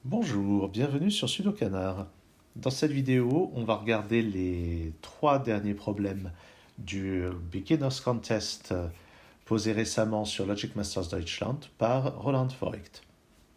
Bonjour, bienvenue sur Sudokanar. Dans cette vidéo, on va regarder les 3 derniers problèmes du Beginners Contest posé récemment sur Logic Masters Deutschland par Roland Voigt.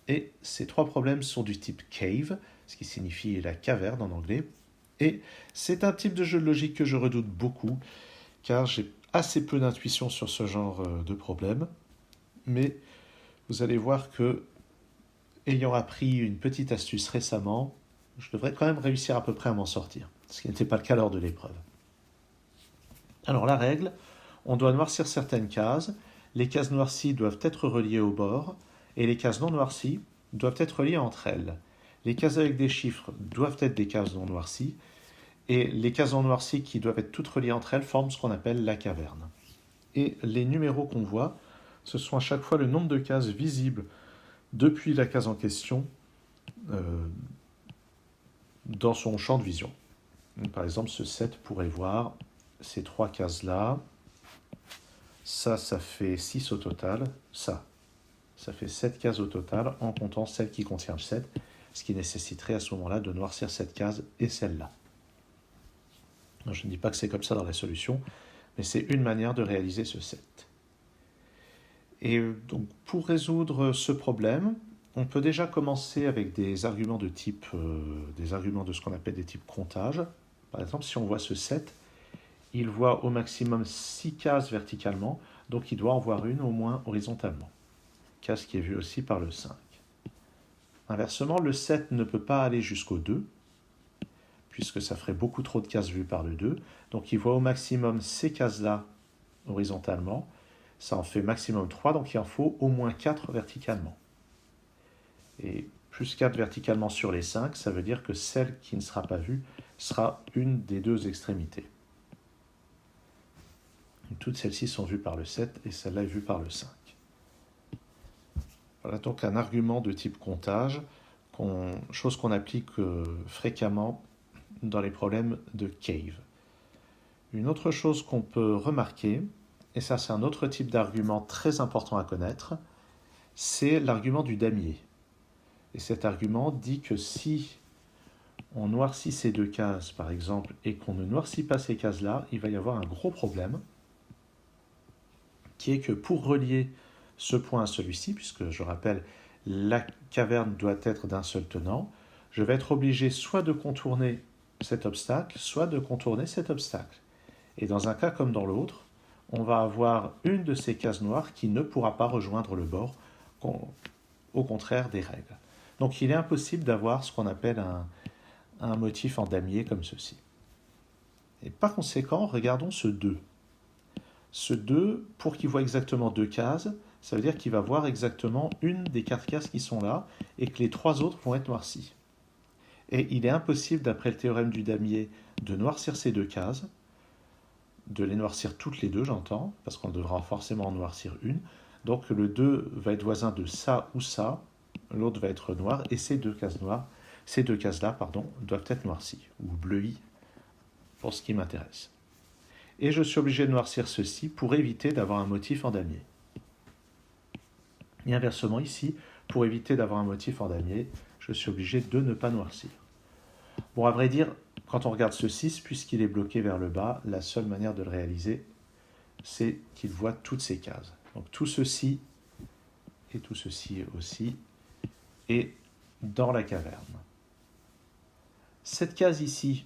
Et ces 3 problèmes sont du type cave, ce qui signifie la caverne en anglais. Et c'est un type de jeu de logique que je redoute beaucoup, car j'ai assez peu d'intuition sur ce genre de problème. Mais vous allez voir que ayant appris une petite astuce récemment, je devrais quand même réussir à peu près à m'en sortir, ce qui n'était pas le cas lors de l'épreuve. Alors la règle, on doit noircir certaines cases, les cases noircies doivent être reliées au bord, et les cases non noircies doivent être reliées entre elles. Les cases avec des chiffres doivent être des cases non noircies, et les cases non noircies qui doivent être toutes reliées entre elles forment ce qu'on appelle la caverne. Et les numéros qu'on voit, ce sont à chaque fois le nombre de cases visibles depuis la case en question euh, dans son champ de vision. Par exemple, ce 7 pourrait voir ces 3 cases-là. Ça fait 6 au total. Ça fait 7 cases au total en comptant celle qui contient le 7, ce qui nécessiterait à ce moment-là de noircir cette case et celle-là. Je ne dis pas que c'est comme ça dans la solution, mais c'est une manière de réaliser ce 7. Et donc, pour résoudre ce problème, on peut déjà commencer avec des arguments de type, des arguments de ce qu'on appelle des types comptage. Par exemple, si on voit ce 7, il voit au maximum 6 cases verticalement, donc il doit en voir une au moins horizontalement. Case qui est vue aussi par le 5. Inversement, le 7 ne peut pas aller jusqu'au 2, puisque ça ferait beaucoup trop de cases vues par le 2. Donc il voit au maximum ces cases-là horizontalement. Ça en fait maximum 3, donc il en faut au moins 4 verticalement. Et plus 4 verticalement sur les 5, ça veut dire que celle qui ne sera pas vue sera une des deux extrémités. Toutes celles-ci sont vues par le 7 et celle-là est vue par le 5. Voilà donc un argument de type comptage, chose qu'on applique fréquemment dans les problèmes de cave. Une autre chose qu'on peut remarquer, et ça c'est un autre type d'argument très important à connaître, c'est l'argument du damier. Et cet argument dit que si on noircit ces 2 cases, par exemple, et qu'on ne noircit pas ces cases-là, il va y avoir un gros problème, qui est que pour relier ce point à celui-ci, puisque je rappelle, la caverne doit être d'un seul tenant, je vais être obligé soit de contourner cet obstacle, soit de contourner cet obstacle. Et dans un cas comme dans l'autre, on va avoir une de ces cases noires qui ne pourra pas rejoindre le bord, au contraire des règles. Donc il est impossible d'avoir ce qu'on appelle un motif en damier comme ceci. Et par conséquent, regardons ce 2. Ce 2, pour qu'il voit exactement 2 cases, ça veut dire qu'il va voir exactement une des 4 cases qui sont là et que les 3 autres vont être noircies. Et il est impossible, d'après le théorème du damier, de noircir ces 2 cases, de les noircir toutes les deux, j'entends, parce qu'on devra forcément en noircir une. Donc le 2 va être voisin de ça ou ça, l'autre va être noir, et ces 2 cases noires, ces 2 cases-là, doivent être noircies, ou bleuies, pour ce qui m'intéresse. Et je suis obligé de noircir ceci pour éviter d'avoir un motif en damier. Et inversement ici, pour éviter d'avoir un motif en damier, je suis obligé de ne pas noircir. Bon, à vrai dire, quand on regarde ce 6, puisqu'il est bloqué vers le bas, la seule manière de le réaliser, c'est qu'il voit toutes ces cases. Donc tout ceci, et tout ceci aussi, est dans la caverne. Cette case ici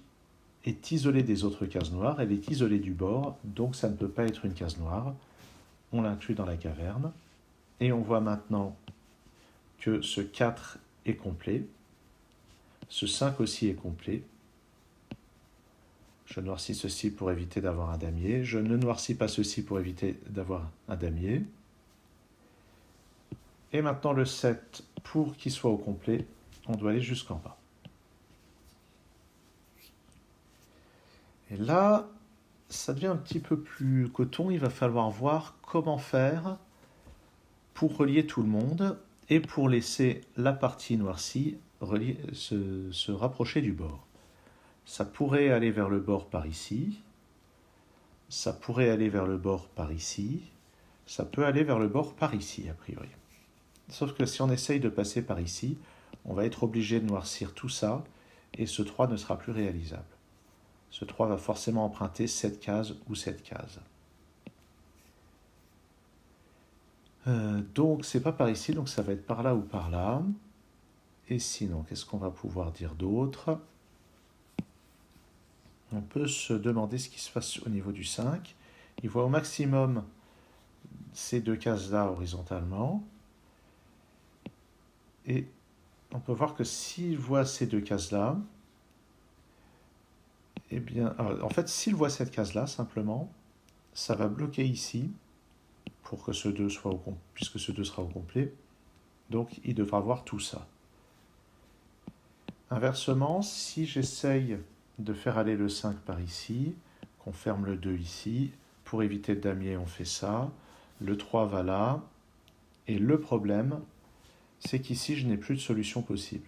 est isolée des autres cases noires, elle est isolée du bord, donc ça ne peut pas être une case noire. On l'inclut dans la caverne. Et on voit maintenant que ce 4 est complet. Ce 5 aussi est complet. Je noircis ceci pour éviter d'avoir un damier. Je ne noircis pas ceci pour éviter d'avoir un damier. Et maintenant le 7, pour qu'il soit au complet, on doit aller jusqu'en bas. Et là, ça devient un petit peu plus coton. Il va falloir voir comment faire pour relier tout le monde et pour laisser la partie noircie se rapprocher du bord. Ça pourrait aller vers le bord par ici, ça pourrait aller vers le bord par ici, ça peut aller vers le bord par ici, a priori. Sauf que si on essaye de passer par ici, on va être obligé de noircir tout ça, et ce 3 ne sera plus réalisable. Ce 3 va forcément emprunter cette case ou cette case. Donc, c'est pas par ici, donc ça va être par là ou par là. Et sinon, qu'est-ce qu'on va pouvoir dire d'autre? On peut se demander ce qui se passe au niveau du 5. Il voit au maximum ces deux cases-là horizontalement. Et on peut voir que s'il voit ces deux cases-là, eh bien, en fait, s'il voit cette case-là, simplement, ça va bloquer ici, pour que ce 2 soit puisque ce 2 sera au complet. Donc, il devra voir tout ça. Inversement, si j'essaye de faire aller le 5 par ici, qu'on ferme le 2 ici, pour éviter le damier, on fait ça. Le 3 va là. Et le problème, c'est qu'ici, je n'ai plus de solution possible.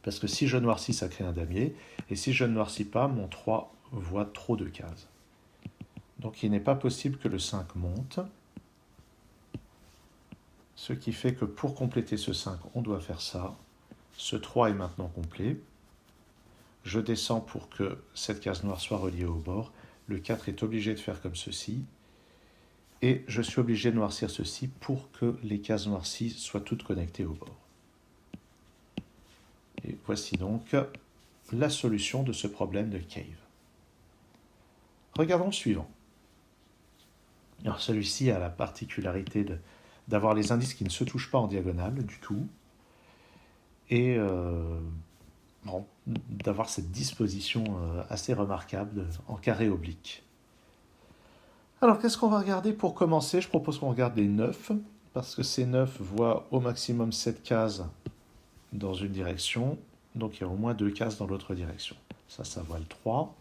Parce que si je noircis, ça crée un damier. Et si je ne noircis pas, mon 3 voit trop de cases. Donc il n'est pas possible que le 5 monte. Ce qui fait que pour compléter ce 5, on doit faire ça. Ce 3 est maintenant complet. Je descends pour que cette case noire soit reliée au bord. Le 4 est obligé de faire comme ceci. Et je suis obligé de noircir ceci pour que les cases noircies soient toutes connectées au bord. Et voici donc la solution de ce problème de Cave. Regardons le suivant. Alors celui-ci a la particularité d'avoir les indices qui ne se touchent pas en diagonale du tout. Et d'avoir cette disposition assez remarquable en carré oblique. Alors, qu'est-ce qu'on va regarder pour commencer? Je propose qu'on regarde les 9, parce que ces 9 voient au maximum 7 cases dans une direction, donc il y a au moins 2 cases dans l'autre direction. Ça voit le 3,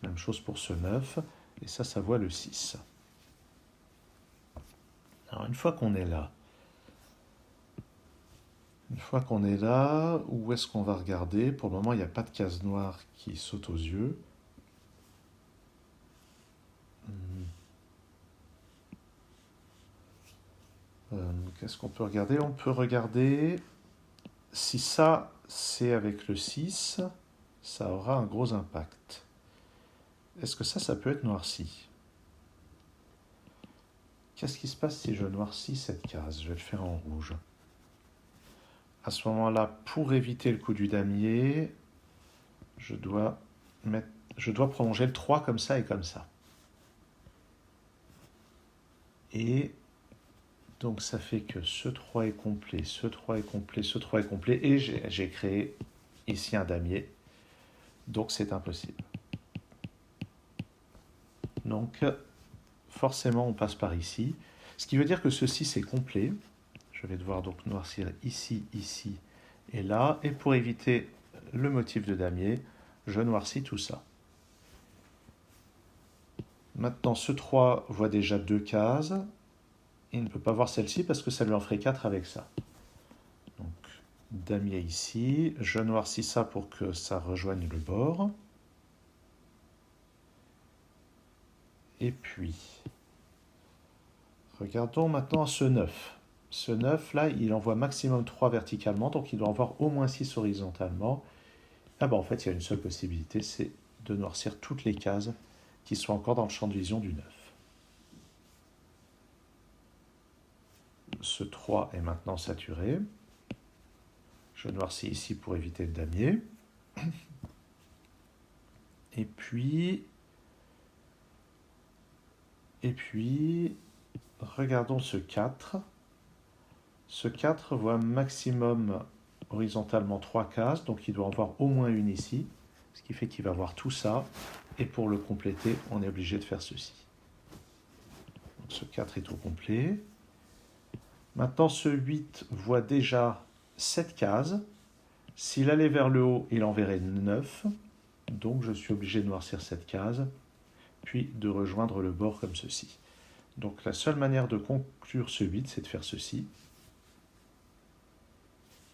même chose pour ce 9, et ça voit le 6. Alors, une fois qu'on est là, où est-ce qu'on va regarder? Pour le moment, il n'y a pas de case noire qui saute aux yeux. Qu'est-ce qu'on peut regarder? On peut regarder si ça, c'est avec le 6, ça aura un gros impact. Est-ce que ça peut être noirci? Qu'est-ce qui se passe si je noircis cette case? Je vais le faire en rouge. À ce moment-là, pour éviter le coup du damier, je dois prolonger le 3 comme ça et comme ça. Et donc ça fait que ce 3 est complet, ce 3 est complet, ce 3 est complet, et j'ai créé ici un damier. Donc c'est impossible. Donc forcément on passe par ici. Ce qui veut dire que ceci c'est complet. Je vais devoir donc noircir ici, ici et là. Et pour éviter le motif de damier, je noircis tout ça. Maintenant ce 3 voit déjà 2 cases. Il ne peut pas voir celle-ci parce que ça lui en ferait 4 avec ça. Donc, damier ici. Je noircis ça pour que ça rejoigne le bord. Et puis, regardons maintenant ce 9. Ce 9, là, il envoie maximum 3 verticalement, donc il doit en voir au moins 6 horizontalement. Ah ben, en fait, il y a une seule possibilité, c'est de noircir toutes les cases qui sont encore dans le champ de vision du 9. Ce 3 est maintenant saturé. Je noircis ici pour éviter le damier. Et puis, regardons ce 4. Ce 4 voit maximum horizontalement 3 cases, donc il doit en voir au moins une ici, ce qui fait qu'il va voir tout ça. Et pour le compléter, on est obligé de faire ceci. Donc ce 4 est au complet. Maintenant, ce 8 voit déjà 7 cases. S'il allait vers le haut, il en verrait 9. Donc, je suis obligé de noircir cette case, puis de rejoindre le bord comme ceci. Donc, la seule manière de conclure ce 8, c'est de faire ceci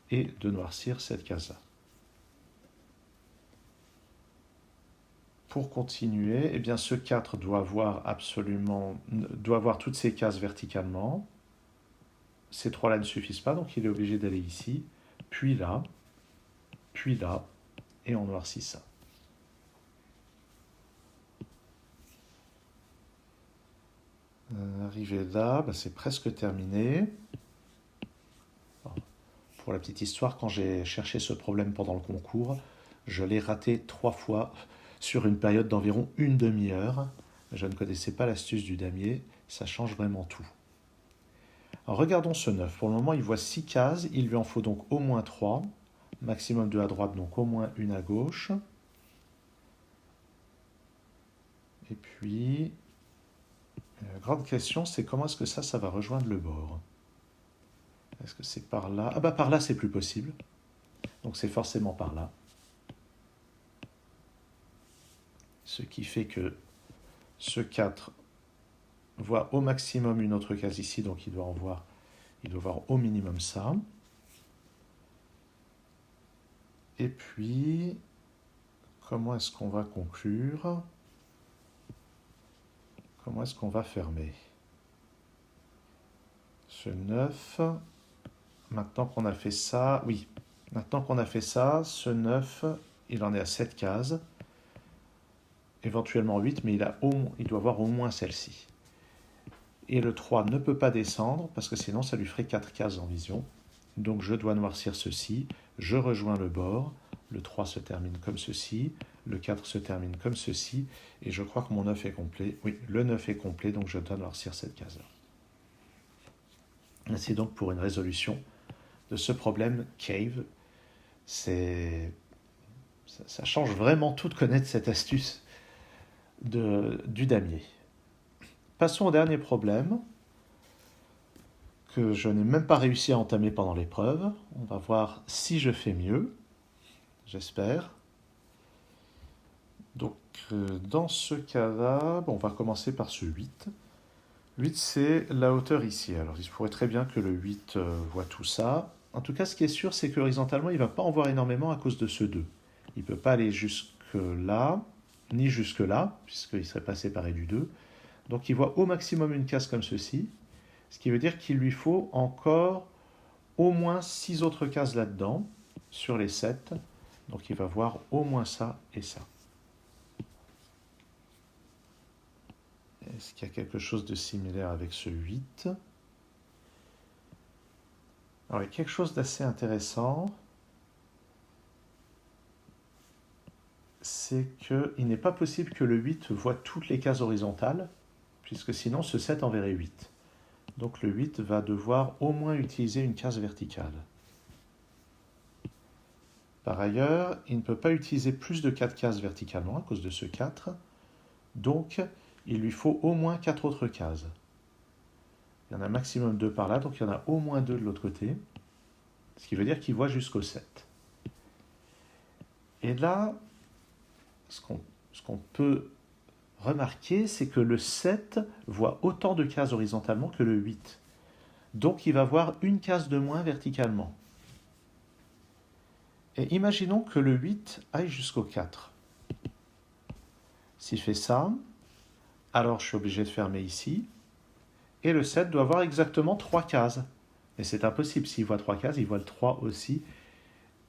et de noircir cette case-là. Pour continuer, eh bien, ce 4 doit avoir toutes ces cases verticalement. ces trois-là ne suffisent pas, donc il est obligé d'aller ici, puis là, et on noircit ça. Arrivé là, c'est presque terminé. Pour la petite histoire, quand j'ai cherché ce problème pendant le concours, je l'ai raté 3 fois sur une période d'environ une demi-heure. Je ne connaissais pas l'astuce du damier, ça change vraiment tout. Alors regardons ce 9. Pour le moment, il voit 6 cases, il lui en faut donc au moins 3. Maximum 2 à droite, donc au moins une à gauche. Et puis, la grande question, c'est comment est-ce que ça va rejoindre le bord? Est-ce que c'est par là? Ah bah par là, c'est plus possible. Donc c'est forcément par là. Ce qui fait que ce 4 voit au maximum une autre case ici, donc il doit voir au minimum ça. Et puis, comment est-ce qu'on va conclure? Comment est-ce qu'on va fermer? Ce 9, maintenant qu'on a fait ça, oui, maintenant qu'on a fait ça, ce 9, il en est à 7 cases, éventuellement 8, mais il doit avoir au moins celle-ci. Et le 3 ne peut pas descendre, parce que sinon ça lui ferait 4 cases en vision. Donc je dois noircir ceci, je rejoins le bord, le 3 se termine comme ceci, le 4 se termine comme ceci, et je crois que mon 9 est complet. Oui, le 9 est complet, donc je dois noircir cette case-là. C'est donc pour une résolution de ce problème cave. Ça change vraiment tout de connaître cette astuce du damier. Passons au dernier problème, que je n'ai même pas réussi à entamer pendant l'épreuve. On va voir si je fais mieux, j'espère. Donc, dans ce cas-là, on va commencer par ce 8. 8, c'est la hauteur ici. Alors, il se pourrait très bien que le 8 voit tout ça. En tout cas, ce qui est sûr, c'est qu'horizontalement, il ne va pas en voir énormément à cause de ce 2. Il ne peut pas aller jusque là, ni jusque là, puisqu'il serait pas séparé du 2. Donc, il voit au maximum une case comme ceci, ce qui veut dire qu'il lui faut encore au moins 6 autres cases là-dedans, sur les 7. Donc, il va voir au moins ça et ça. Est-ce qu'il y a quelque chose de similaire avec ce 8? Alors, il y a quelque chose d'assez intéressant. C'est qu'il n'est pas possible que le 8 voit toutes les cases horizontales, puisque sinon ce 7 en verrait 8. Donc le 8 va devoir au moins utiliser une case verticale. Par ailleurs, il ne peut pas utiliser plus de 4 cases verticalement à cause de ce 4. Donc, il lui faut au moins 4 autres cases. Il y en a maximum 2 par là, donc il y en a au moins 2 de l'autre côté. Ce qui veut dire qu'il voit jusqu'au 7. Et là, ce qu'on peut remarquer, c'est que le 7 voit autant de cases horizontalement que le 8. Donc il va voir une case de moins verticalement. Et imaginons que le 8 aille jusqu'au 4. S'il fait ça, alors je suis obligé de fermer ici. Et le 7 doit avoir exactement 3 cases. Mais c'est impossible. S'il voit 3 cases, il voit le 3 aussi.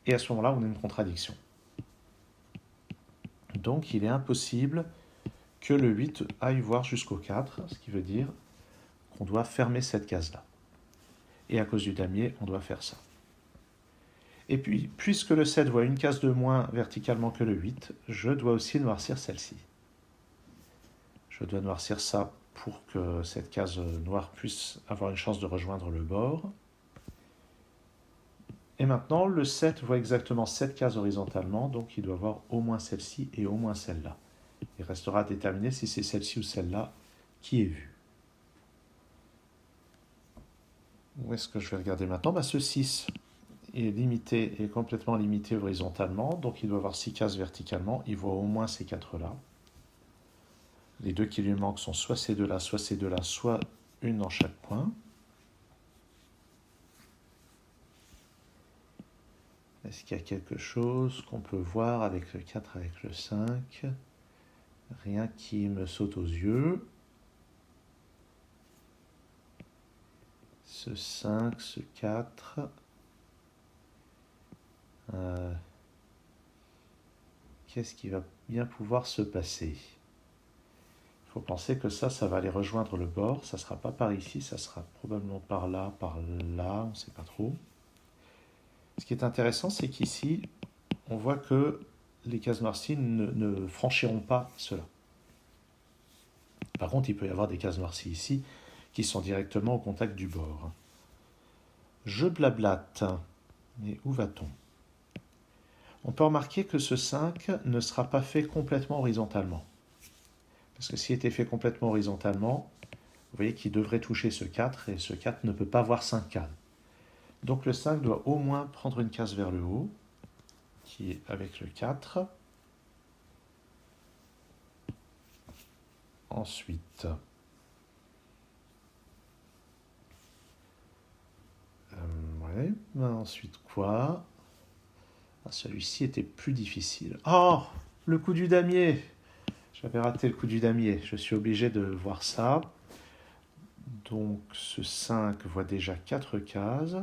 Et à ce moment-là, on a une contradiction. Donc il est impossible que le 8 aille voir jusqu'au 4, ce qui veut dire qu'on doit fermer cette case-là. Et à cause du damier, on doit faire ça. Et puis, puisque le 7 voit une case de moins verticalement que le 8, je dois aussi noircir celle-ci. Je dois noircir ça pour que cette case noire puisse avoir une chance de rejoindre le bord. Et maintenant, le 7 voit exactement cette case horizontalement, donc il doit voir au moins celle-ci et au moins celle-là. Il restera à déterminer si c'est celle-ci ou celle-là qui est vue. Où est-ce que je vais regarder maintenant? Ce 6 est complètement limité horizontalement, donc il doit avoir 6 cases verticalement, il voit au moins ces 4-là. Les 2 qui lui manquent sont soit ces 2-là, soit ces 2-là, soit une dans chaque point. Est-ce qu'il y a quelque chose qu'on peut voir avec le 4, avec le 5? Rien qui me saute aux yeux. ce 5, ce 4. Qu'est-ce qui va bien pouvoir se passer? Il faut penser que ça va aller rejoindre le bord. Ça ne sera pas par ici, ça sera probablement par là, on ne sait pas trop. Ce qui est intéressant, c'est qu'ici, on voit que les cases noircies ne franchiront pas cela. Par contre, il peut y avoir des cases noircies ici qui sont directement au contact du bord. Je blablate. Mais où va-t-on? On peut remarquer que ce 5 ne sera pas fait complètement horizontalement. Parce que s'il était fait complètement horizontalement, vous voyez qu'il devrait toucher ce 4, et ce 4 ne peut pas avoir 5 cases. Donc le 5 doit au moins prendre une case vers le haut, qui est avec le 4. Ensuite, ensuite quoi? Celui-ci était plus difficile. Oh, le coup du damier! J'avais raté le coup du damier. Je suis obligé de voir ça. Donc ce 5 voit déjà 4 cases.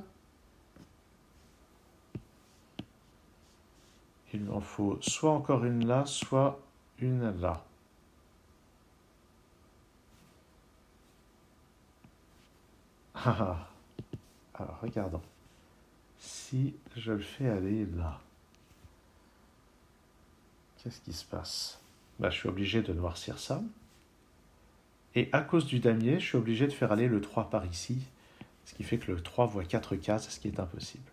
Il lui en faut soit encore une là, soit une là. Alors regardons. Si je le fais aller là, qu'est-ce qui se passe? Je suis obligé de noircir ça. Et à cause du damier, je suis obligé de faire aller le 3 par ici, ce qui fait que le 3 voit 4 cases, ce qui est impossible.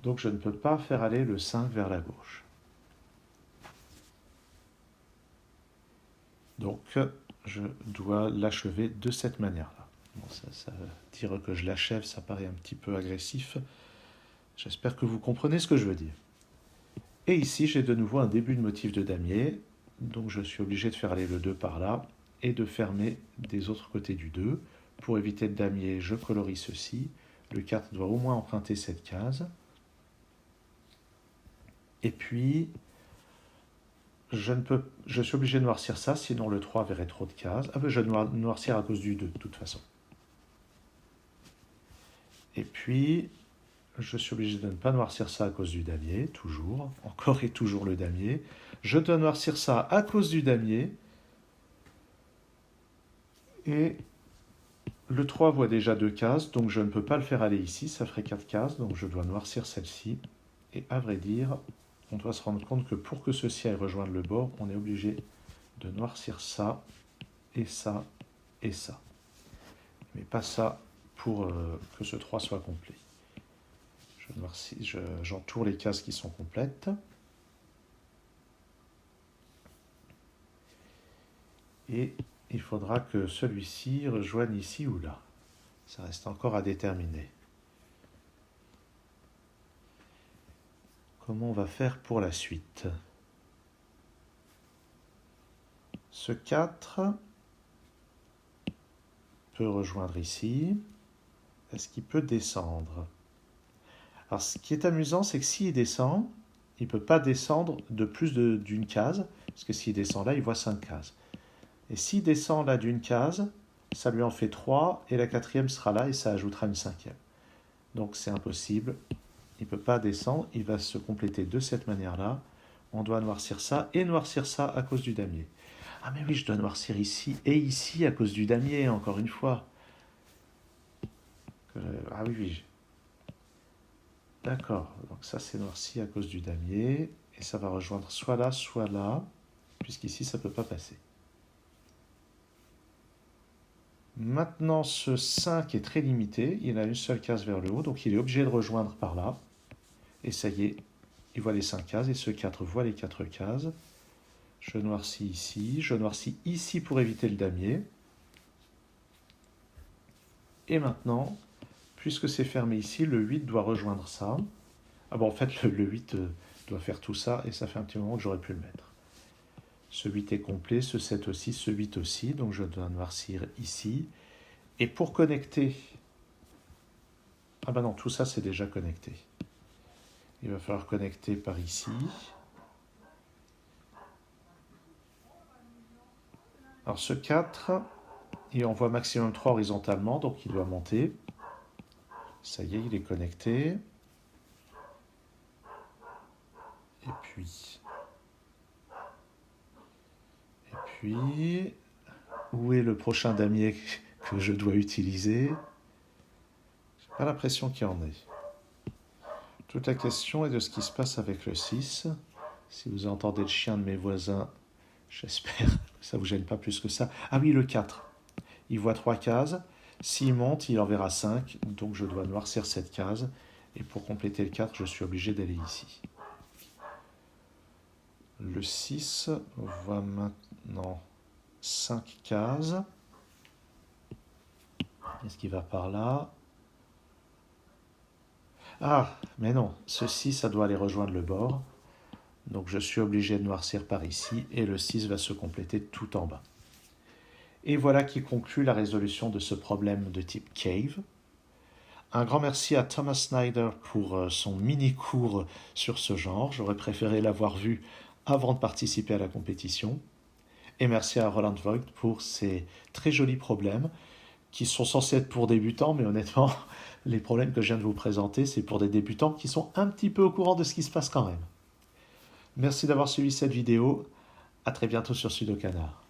Donc je ne peux pas faire aller le 5 vers la gauche. Donc je dois l'achever de cette manière-là. Bon, ça dire que je l'achève, ça paraît un petit peu agressif. J'espère que vous comprenez ce que je veux dire. Et ici, j'ai de nouveau un début de motif de damier. Donc je suis obligé de faire aller le 2 par là et de fermer des autres côtés du 2. Pour éviter le damier, je colorie ceci. Le 4 doit au moins emprunter cette case. Et puis, je suis obligé de noircir ça, sinon le 3 verrait trop de cases. Je dois noircir à cause du 2, de toute façon. Et puis, je suis obligé de ne pas noircir ça à cause du damier, toujours. Encore et toujours le damier. Je dois noircir ça à cause du damier. Et le 3 voit déjà 2 cases, donc je ne peux pas le faire aller ici, ça ferait 4 cases, donc je dois noircir celle-ci. Et à vrai dire, on doit se rendre compte que pour que ceci aille rejoindre le bord, on est obligé de noircir ça, et ça, et ça. Mais pas ça pour que ce 3 soit complet. J'entoure les cases qui sont complètes. Et il faudra que celui-ci rejoigne ici ou là. Ça reste encore à déterminer. Comment on va faire pour la suite? Ce 4 peut rejoindre ici. Est-ce qu'il peut descendre? Alors, ce qui est amusant, c'est que s'il descend, il ne peut pas descendre de plus d'une case, parce que s'il descend là, il voit 5 cases. Et s'il descend là d'une case, ça lui en fait 3, et la quatrième sera là, et ça ajoutera une cinquième. Donc c'est impossible, il ne peut pas descendre, il va se compléter de cette manière-là. On doit noircir ça, et noircir ça à cause du damier. Ah mais oui, je dois noircir ici, et ici à cause du damier, encore une fois. Ah oui. D'accord, donc ça c'est noirci à cause du damier, et ça va rejoindre soit là, puisqu'ici ça ne peut pas passer. Maintenant, ce 5 est très limité, il a une seule case vers le haut, donc il est obligé de rejoindre par là. Et ça y est, il voit les 5 cases, et ce 4 voit les 4 cases. Je noircis ici pour éviter le damier. Et maintenant, puisque c'est fermé ici, le 8 doit rejoindre ça. Ah bon, en fait, le 8 doit faire tout ça, et ça fait un petit moment que j'aurais pu le mettre. Ce 8 est complet, ce 7 aussi, ce 8 aussi, donc je dois noircir ici. Et pour connecter... Ah ben non, tout ça c'est déjà connecté. Il va falloir connecter par ici. Alors ce 4 Il envoie maximum 3 horizontalement, donc il doit monter. Ça y est, il est connecté. Et puis, où est le prochain damier que je dois utiliser? J'ai pas l'impression qu'il y en ait. Toute la question est de ce qui se passe avec le 6. Si vous entendez le chien de mes voisins, j'espère que ça ne vous gêne pas plus que ça. Ah oui, le 4. Il voit 3 cases. S'il monte, il en verra 5. Donc je dois noircir cette case. Et pour compléter le 4, je suis obligé d'aller ici. Le 6 voit maintenant 5 cases. Est-ce qu'il va par là? Ah, mais non, ce 6, ça doit aller rejoindre le bord. Donc je suis obligé de noircir par ici et le 6 va se compléter tout en bas. Et voilà qui conclut la résolution de ce problème de type cave. Un grand merci à Thomas Snyder pour son mini-cours sur ce genre. J'aurais préféré l'avoir vu avant de participer à la compétition. Et merci à Roland Voigt pour ces très jolis problèmes qui sont censés être pour débutants, mais honnêtement, les problèmes que je viens de vous présenter, c'est pour des débutants qui sont un petit peu au courant de ce qui se passe quand même. Merci d'avoir suivi cette vidéo. À très bientôt sur Sudokanar.